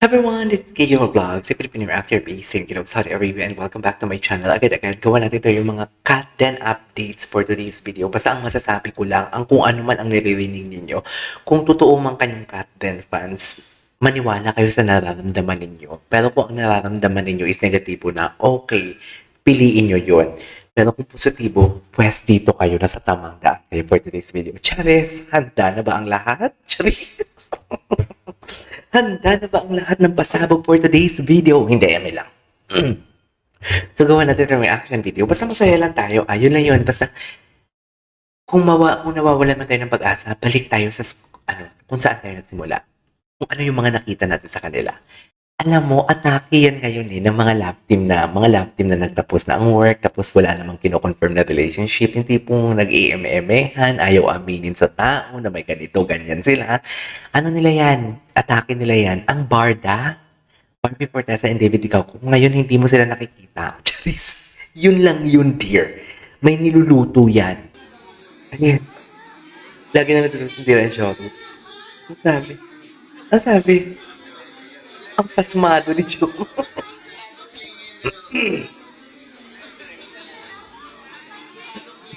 Everyone, this is Giyo Vlog, si Filipino Actor Basing, Saudi Arabia, and welcome back to my channel. Agad-agad, gawa natin ito yung mga cut den updates for today's video. Basta ang masasabi ko lang, ang kung ano man ang nililinig ninyo, kung totoo man kanyang cut den fans, maniwala kayo sa nararamdaman ninyo. Pero kung ang nararamdaman ninyo is negatibo na, okay, piliin nyo yun. Pero kung positibo, pues dito kayo nasa tamang daan kayo for today's video. Charis, handa na ba ang lahat? Charis! Handa na ba ang lahat ng pasabog for today's video? Hindi, eme lang. So, gawa natin ng reaction video. Basta masaya lang tayo. Ayun lang yun. Basta, kung nawawalan man tayo ng pag-asa, balik tayo sa, kung saan tayo nagsimula. Kung ano yung mga nakita natin sa kanila. Alam mo, atake yan ngayon ng mga lab team na nagtapos na ang work, tapos wala namang kino-confirm na relationship, hindi pong nag-i-eme-emehan, ayaw aminin sa tao na may ganito, ganyan sila. Ano nila yan? Atake nila yan. Ang Barda, Barbie Fortesa and David Icao, kung ngayon hindi mo sila nakikita, Charis, yun lang yun, dear. May niluluto yan. Ayun. Lagi na natulog sa Tira and Joris. Ang sabi? Ang sabi? Ang pasmado ni Joe.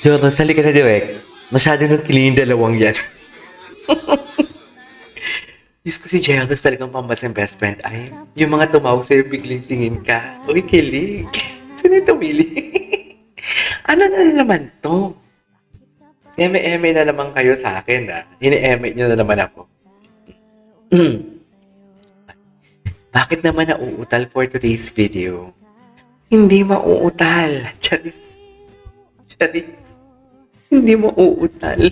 Jonas, halika na direct. Masyado nang kiling dalawang yan. Diyos ko si Jonas talagang pambasang best friend. Ay, yung mga tumawag sa'yo, bigling tingin ka. Uy, kilig. Sino yung tumili? Ano na naman to? Eme-eme na naman kayo sa akin, ah. Ini-eme nyo na naman ako. Bakit naman nauutal for today's video? Hindi mauutal. Charis. Charis. Hindi mauutal.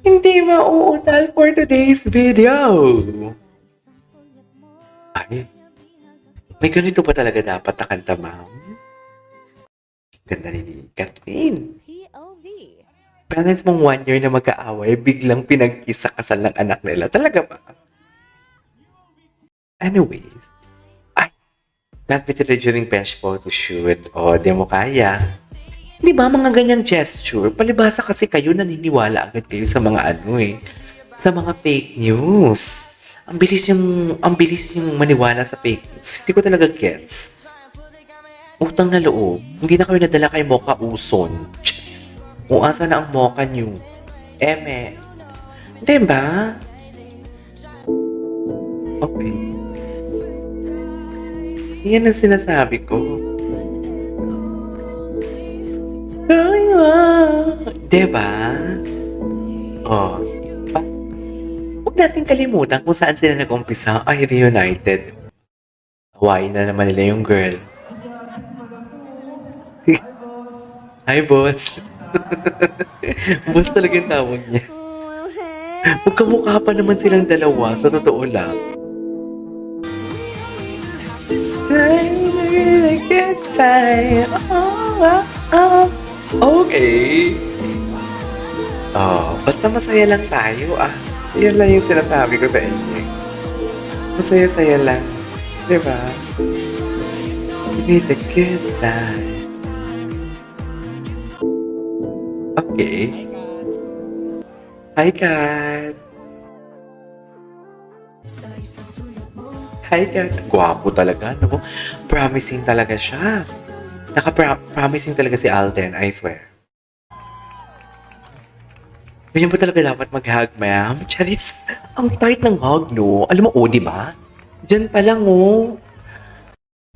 Hindi mauutal for today's video. Ay. May ganito pa talaga dapat na kanta, ma'am? Ganda ni Kathleen. Parents mong 1 year na magkaaway, biglang pinag-kiss sa kasal ng anak nila. Talaga ba? Anyways, not visited during bench photo shoot. O, di mo kaya. Di ba mga ganyang gesture? Palibasa kasi kayo naniniwala agad kayo sa mga sa mga fake news. Ang bilis yung maniwala sa fake news. Hindi ko talaga gets. Utang na loob. Hindi na kayo nadala kay Mocha Uson. Jeez. O, asa na ang Mocha niyo? Eme. Di ba? Okay. Yan ang sinasabi ko. Diba? Oh. Huwag natin kalimutan kung saan sila nag-umpisa. Ay, reunited. Hawaii na naman nila yung girl. Hi, boss. Boss talaga yung tawag niya. Magkamukha pa naman silang dalawa. Sa totoo lang. Good time. Okay. Basta masaya lang tayo, Yan lang yung sinasabi ko sa inyo. Masaya-saya lang. Diba? Give me the good time. Okay. Hi, Kat. Hi, Kat. Gwapo talaga, no? Promising talaga siya. Promising talaga si Alden, I swear. Ganyan ba talaga dapat mag-hug, ma'am? Charis, ang tight ng hug, no? Alam mo, di ba? Diyan pa lang,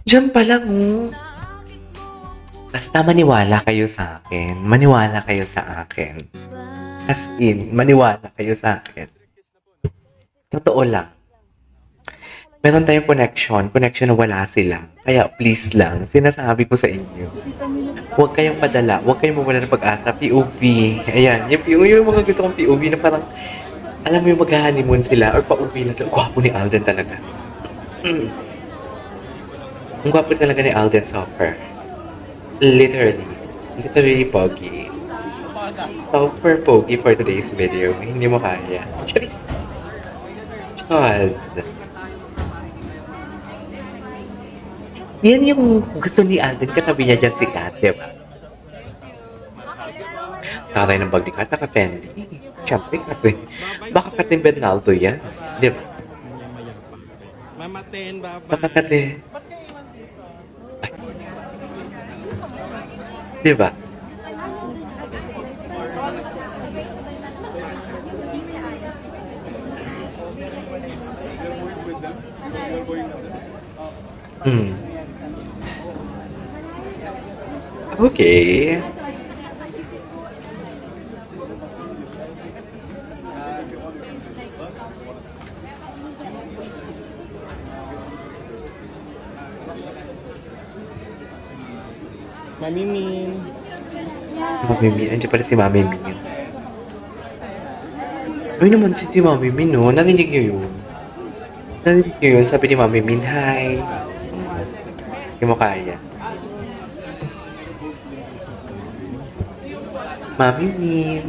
Diyan pa lang, Basta maniwala kayo sa akin. Maniwala kayo sa akin. As in, maniwala kayo sa akin. Totoo lang. Meron tayong connection na wala sila. Kaya please lang, sinasabi ko sa inyo, huwag kayong padala, huwag kayong mawala ng pag-asa. POV, ayan, yung mga gusto kong POV na parang, alam mo yung mag-honeymoon sila or pa-uwi na sila. Gwapo ni Alden talaga. Ang gwapo talaga ni Alden Soper. Literally pogi. Super pogi for today's video. Hindi mo kaya. Charis! Chaz! Yan yung gusto ni Alden, katabi niya dyan si Kat, diba? Tatay ng bag ni Kat, naka-Fendi. Siyempre, Kat, baka Kat ni Bernaldo yan, diba? Mama 10, bye-bye. Nakakate. Di ba? Hmm. Okay. Mami Min. Mami Min. Andiyan pala si Mami Min. Ay naman si Mami Min, no? Narinig niyo yun? Narinig niyo yun? Sabi ni Mami Min, hi. Hindi mo kaya. Mami Min.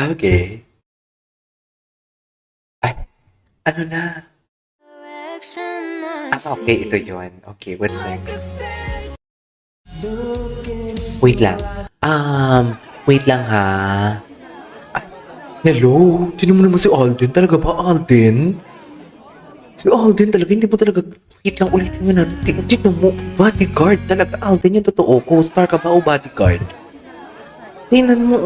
Okay. Ay, ano na? Okay, ito yun. Okay, what's next? Wait lang. Wait lang ha. Ay, hello? Tinan mo naman si Alden. Talaga ba, Alden? Si Alden talaga, hindi mo talaga, wait lang, ulitin mo na. Tignan mo, bodyguard talaga. Alden yung totoo. Co-star ka ba o bodyguard? Tingnan mo,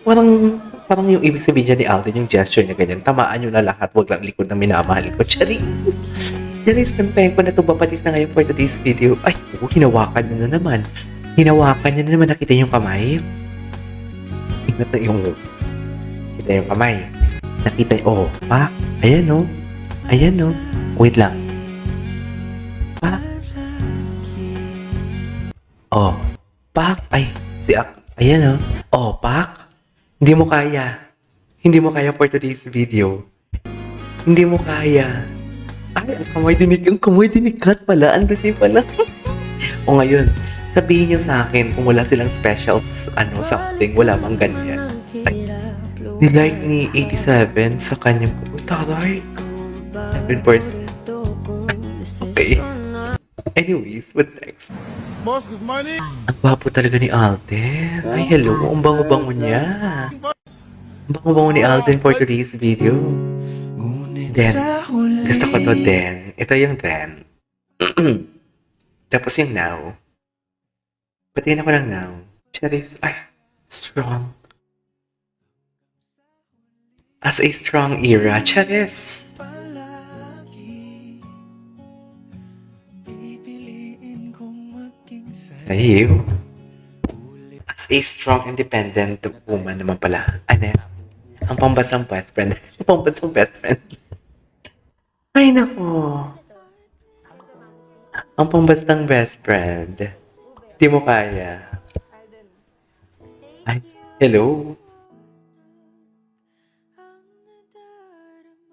parang yung ibig sabihin niya ni Alden, yung gesture niya ganyan. Tamaan nyo na lahat, wag lang likod na minamahal ko. Charis! Charis, pempeng ko na ito, bapatis na ngayon for today's video. Ay, hinawakan niya na naman. Hinawakan niya na naman. Nakita yung kamay? Nakita yung kamay. Nakita yung, pa? Ayan, Ayan, wait lang. Pa? Pak? Ay, ayan, Pak? Hindi mo kaya. Hindi mo kaya for today's video. Hindi mo kaya. Ay, ang kamay dinikat pala. Ang dati pala. O ngayon, sabihin niyo sa akin kung wala silang specials, something, wala mang ganyan. Ay, nilike ni 87 sa kanyang, taray. 7%. Okay. Anyways, what's next? Boss, good morning. Ang gwapo talaga ni Alden. Ay, hello. Ang bango-bango niya. Ang bango-bango ni Alden for today's video. Then, gusto ko to then. Ito yung then. Tapos yung now. Patiin ako ng now. Charis. Ay, strong. As a strong era. Charis. Sa'yo. As a strong, independent woman naman pala. Ang pambasang best friend. Ang pambasang best friend. Ay, nako. Ang pambasang best friend. Di mo kaya. Ay, hello.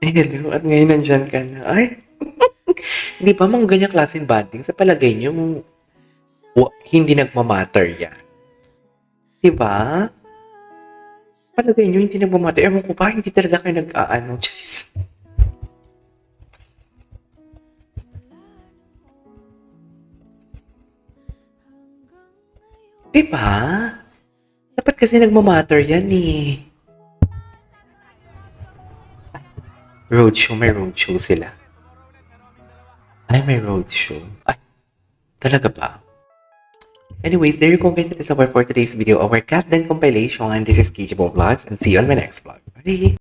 Ay, hello. At ngayon nandyan ka na. Ay. Hindi ba mga ganyang klaseng bonding sa palagay niyo hindi nagmamatter yan? Diba? Palagay nyo, hindi nagmamatter. Ewan ko ba, hindi talaga kayo Jeez. Diba? Dapat kasi nagmamatter yan eh. Roadshow, may roadshow sila. Ay, may roadshow. Ay, talaga ba? Anyways, there you go guys. That is our for today's video, our Captain compilation. And this is Kijabo Vlogs, and see you on my next vlog. Bye!